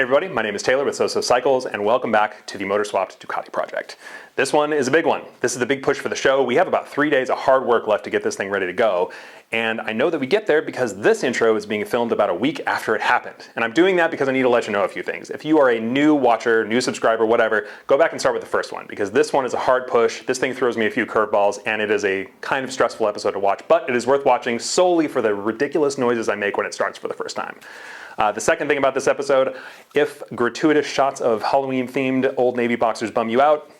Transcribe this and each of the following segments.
Hey everybody, my name is Taylor with SoSo Cycles, and welcome back to the Motor Swapped Ducati project. This one is a big one. This is the big push for the show. We have about 3 days of hard work left to get this thing ready to go, and I know that we get there because this intro is being filmed about a week after it happened. And I'm doing that because I need to let you know a few things. If you are a new watcher, new subscriber, whatever, go back and start with the first one, because this one is a hard push. This thing throws me a few curveballs, and it is a kind of stressful episode to watch, but it is worth watching solely for the ridiculous noises I make when it starts for the first time. The second thing about this episode, if gratuitous shots of Halloween-themed Old Navy boxers bum you out,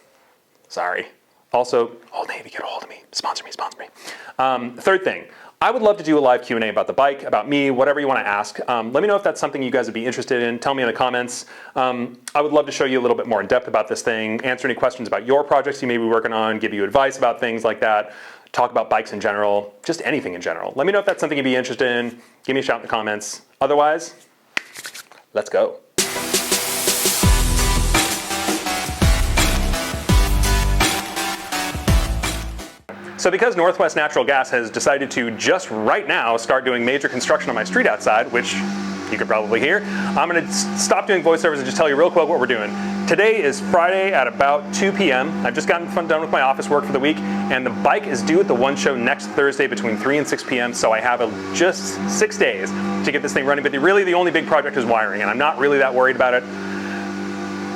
sorry. Also, Old Navy, get a hold of me. Sponsor me, sponsor me. Third thing, I would love to do a live Q&A about the bike, about me, whatever you want to ask. Let me know if that's something you guys would be interested in. Tell me in the comments. I would love to show you a little bit more in depth about this thing, answer any questions about your projects you may be working on, give you advice about things like that, talk about bikes in general, just anything in general. Let me know if that's something you'd be interested in. Give me a shout in the comments. Otherwise, let's go. So because Northwest Natural Gas has decided to just right now start doing major construction on my street outside, which you could probably hear, I'm gonna stop doing voiceovers and just tell you real quick what we're doing. Today is Friday at about 2 p.m. I've just gotten done with my office work for the week, and the bike is due at the one show next Thursday between 3 and 6 p.m. So I have just 6 days to get this thing running, but really the only big project is wiring, and I'm not really that worried about it,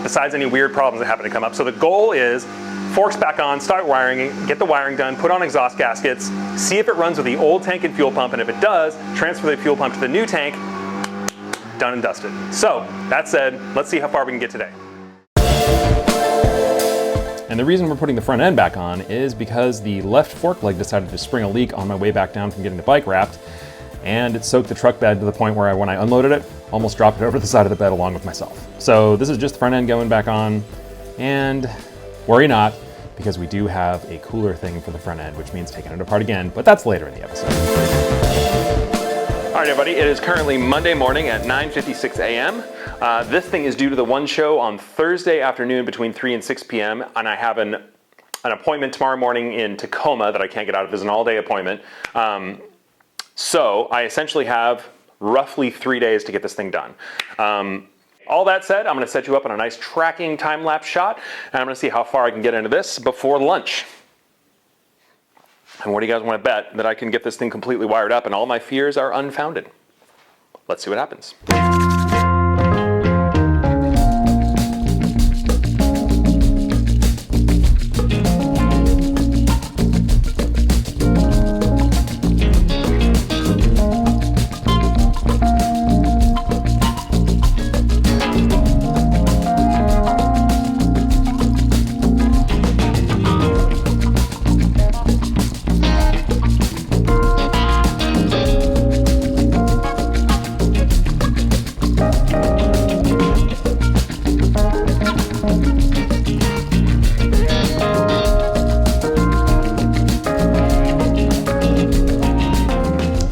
besides any weird problems that happen to come up. So the goal is forks back on, start wiring it, get the wiring done, put on exhaust gaskets, see if it runs with the old tank and fuel pump, and if it does, transfer the fuel pump to the new tank, done and dusted. So that said, let's see how far we can get today. And the reason we're putting the front end back on is because the left fork leg decided to spring a leak on my way back down from getting the bike wrapped, and it soaked the truck bed to the point where when I unloaded it, almost dropped it over the side of the bed along with myself. So this is just the front end going back on, and worry not, because we do have a cooler thing for the front end, which means taking it apart again, but that's later in the episode. All right, everybody, it is currently Monday morning at 9:56 a.m. This thing is due to the one show on Thursday afternoon between 3 and 6 p.m. and I have an appointment tomorrow morning in Tacoma that I can't get out of. It's an all-day appointment. So I essentially have roughly 3 days to get this thing done. All that said, I'm gonna set you up on a nice tracking time-lapse shot, and I'm gonna see how far I can get into this before lunch. And what do you guys wanna bet that I can get this thing completely wired up and all my fears are unfounded? Let's see what happens.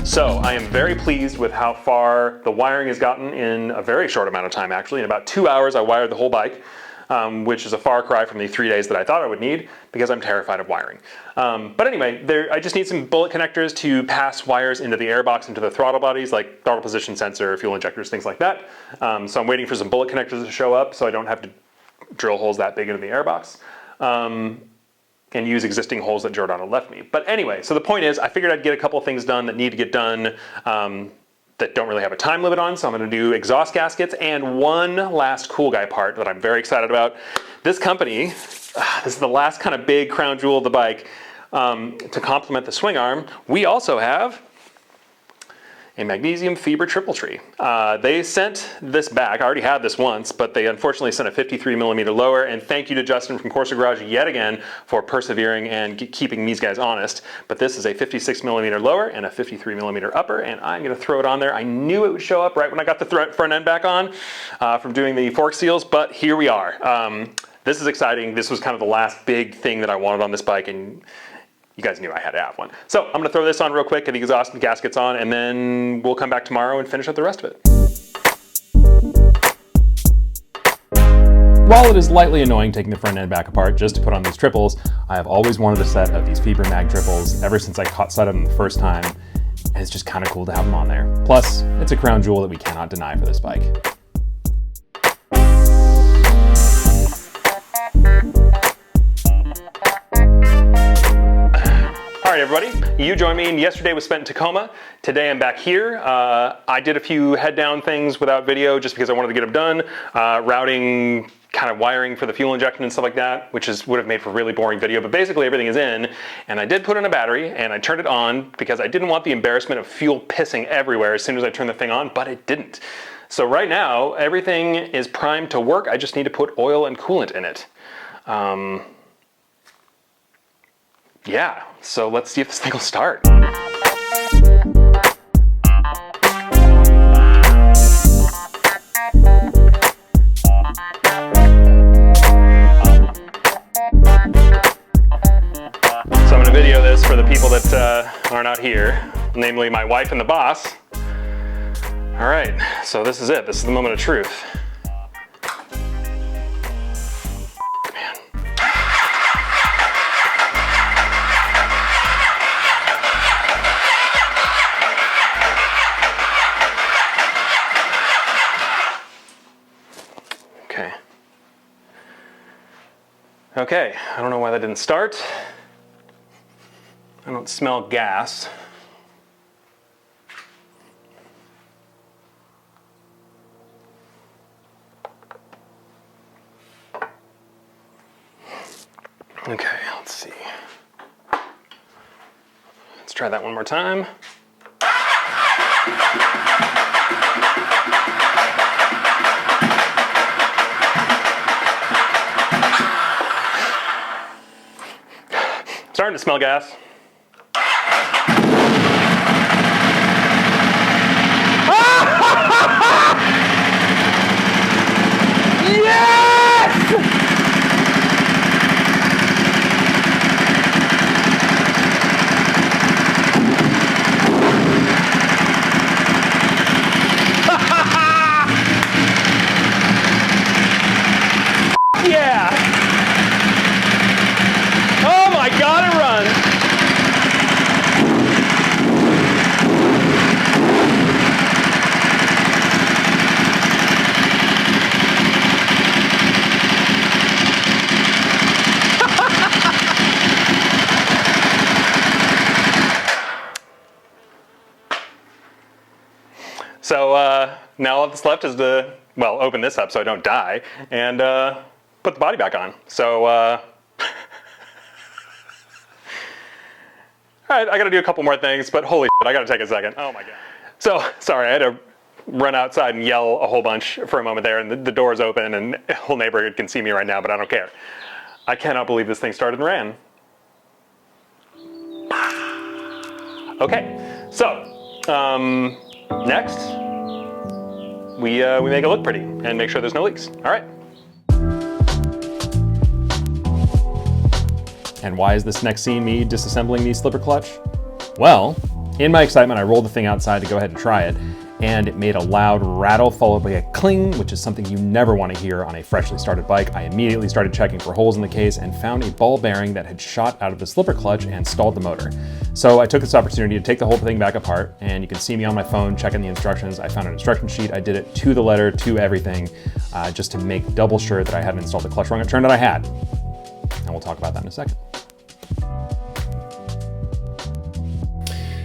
So I am very pleased with how far the wiring has gotten in a very short amount of time, actually. In about 2 hours, I wired the whole bike, which is a far cry from the 3 days that I thought I would need because I'm terrified of wiring. But anyway, I just need some bullet connectors to pass wires into the airbox, into the throttle bodies, like throttle position sensor, fuel injectors, things like that. So I'm waiting for some bullet connectors to show up so I don't have to drill holes that big into the airbox. And use existing holes that Giordano left me. But anyway, so the point is, I figured I'd get a couple of things done that need to get done that don't really have a time limit on, so I'm gonna do exhaust gaskets and one last cool guy part that I'm very excited about. This company, this is the last kind of big crown jewel of the bike, to complement the swing arm, we also have a magnesium fiber triple tree. They sent this back. I already had this once, but they unfortunately sent a 53 millimeter lower, and thank you to Justin from Corsa Garage yet again for persevering and keeping these guys honest. But this is a 56 millimeter lower and a 53 millimeter upper, and I'm gonna throw it on there. I knew it would show up right when I got the front end back on from doing the fork seals, but here we are. This is exciting. This was kind of the last big thing that I wanted on this bike, and you guys knew I had to have one. So I'm gonna throw this on real quick, get the exhaust and gaskets on, and then we'll come back tomorrow and finish up the rest of it. While it is lightly annoying taking the front end back apart just to put on these triples, I have always wanted a set of these Fiber Mag triples ever since I caught sight of them the first time, and it's just kind of cool to have them on there. Plus, it's a crown jewel that we cannot deny for this bike. everybody. You joined me. Yesterday was spent in Tacoma. Today I'm back here. I did a few head down things without video just because I wanted to get them done. Routing, kind of wiring for the fuel injection and stuff like that, which would have made for really boring video, but basically everything is in. And I did put in a battery and I turned it on because I didn't want the embarrassment of fuel pissing everywhere as soon as I turned the thing on, but it didn't. So right now, everything is primed to work. I just need to put oil and coolant in it. Yeah, so let's see if this thing will start. So I'm going to video this for the people that are not here, namely my wife and the boss. All right, so this is it. This is the moment of truth. Man. Okay. Okay, I don't know why that didn't start. I don't smell gas. Okay, let's see. Let's try that one more time. Starting to smell gas. Yes! Yeah! Oh my God, it runs! So now all that's left is to, well, open this up so I don't die, and put the body back on. So, all right, I gotta do a couple more things, but holy shit, I gotta take a second. Oh my God. So, sorry, I had to run outside and yell a whole bunch for a moment there, and the door's open, and the whole neighborhood can see me right now, but I don't care. I cannot believe this thing started and ran. Okay, so, next, we make it look pretty and make sure there's no leaks. All right. And why is this next scene me disassembling the slipper clutch? Well, in my excitement, I rolled the thing outside to go ahead and try it, and it made a loud rattle followed by a cling, which is something you never want to hear on a freshly started bike. I immediately started checking for holes in the case and found a ball bearing that had shot out of the slipper clutch and stalled the motor. So I took this opportunity to take the whole thing back apart, and you can see me on my phone checking the instructions. I found an instruction sheet. I did it to the letter, to everything, just to make double sure that I hadn't installed the clutch wrong. It turned out I had, and we'll talk about that in a second.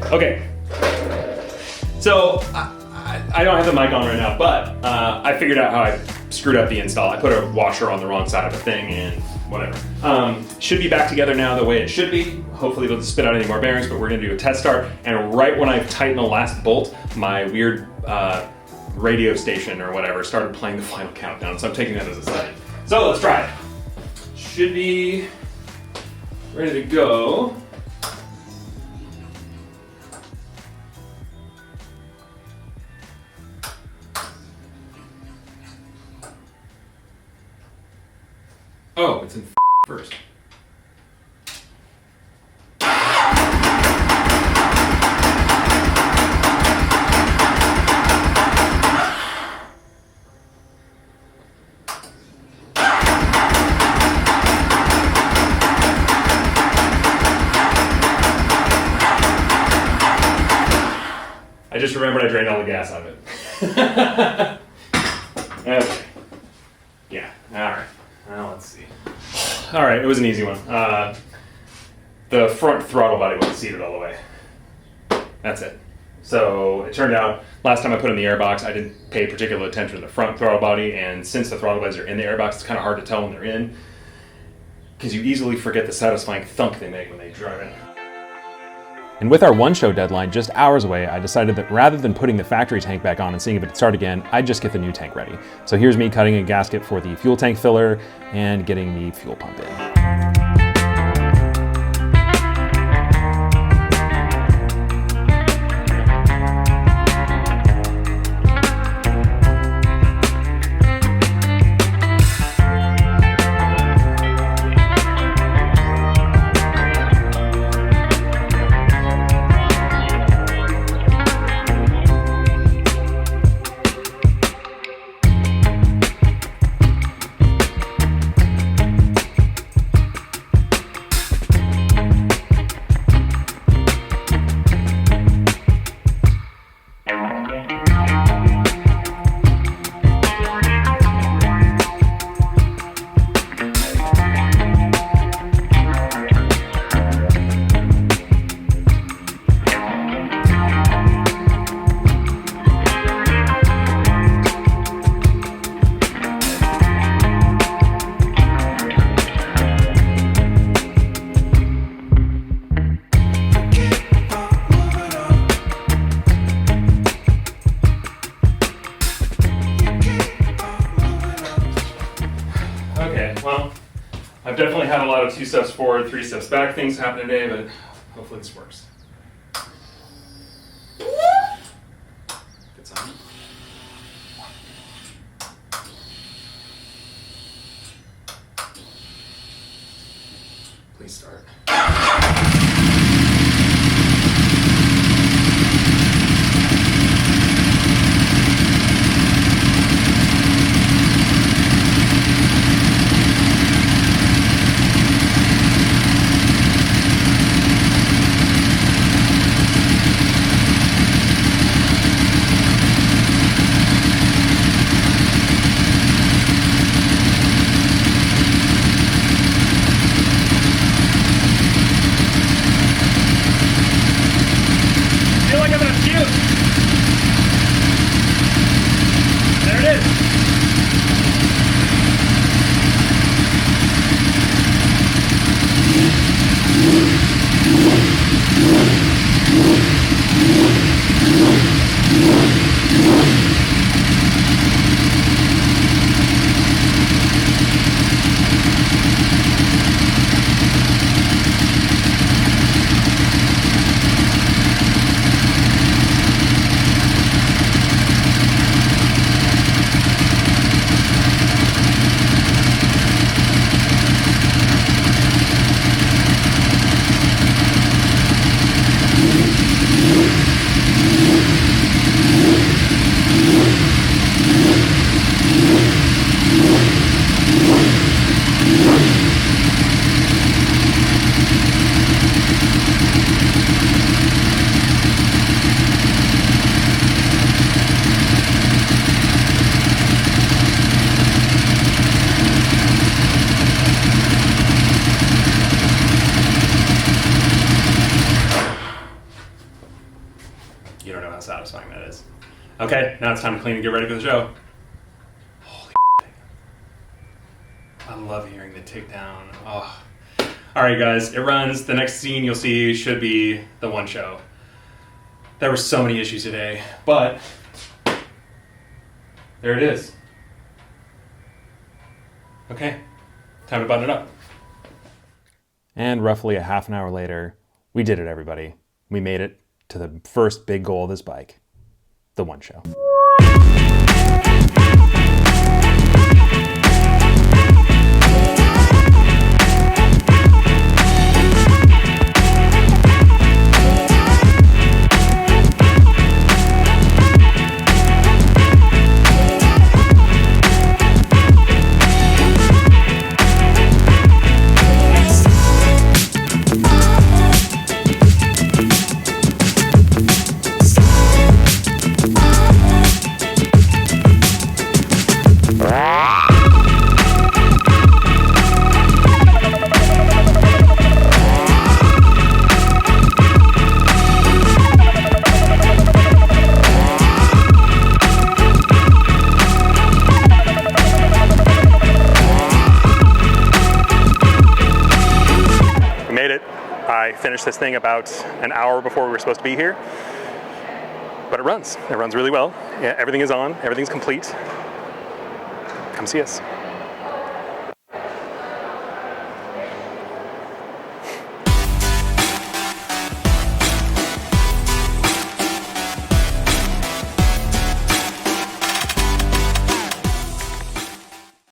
Okay, so I don't have the mic on right now, but I figured out how I screwed up the install. I put a washer on the wrong side of the thing and whatever. Should be back together now the way it should be. Hopefully it doesn't spit out any more bearings, but we're gonna do a test start. And right when I tightened the last bolt, my weird radio station or whatever started playing the final countdown. So I'm taking that as a sign. So let's try it. Should be ready to go. Oh, it's in first. I just remembered I drained all the gas out of it. Okay. Yeah, all right. Now let's see. All right, it was an easy one. the front throttle body wasn't seated all the way. That's it. So it turned out, last time I put in the airbox, I didn't pay particular attention to the front throttle body, and since the throttle bodies are in the airbox, it's kind of hard to tell when they're in, because you easily forget the satisfying thunk they make when they drive in. And with our one show deadline just hours away, I decided that rather than putting the factory tank back on and seeing if it would start again, I'd just get the new tank ready. So here's me cutting a gasket for the fuel tank filler and getting the fuel pump in. Okay, well, I've definitely had a lot of 2 steps forward, 3 steps back things happen today, but hopefully this works. Good sign. Please start. You don't know how satisfying that is. Okay, now it's time to clean and get ready for the show. Holy shit. I love hearing the tick down. Oh. Alright guys, it runs. The next scene you'll see should be the one show. There were so many issues today, but there it is. Okay, time to button it up. And roughly a half an hour later, we did it, everybody. We made it to the first big goal of this bike, the one show. finished this thing about an hour before we were supposed to be here. But it runs really well. Yeah, everything is on, everything's complete. Come see us.